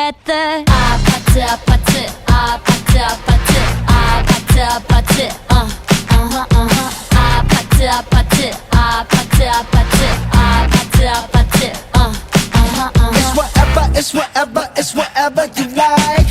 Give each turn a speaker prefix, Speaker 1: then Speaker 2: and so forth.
Speaker 1: 했대. 아파트 아파트 아파트 아파트 아파트 아파트 아파트 아파트 아파트 아파트 아파트 아파트
Speaker 2: It's whatever, it's whatever, it's whatever you like.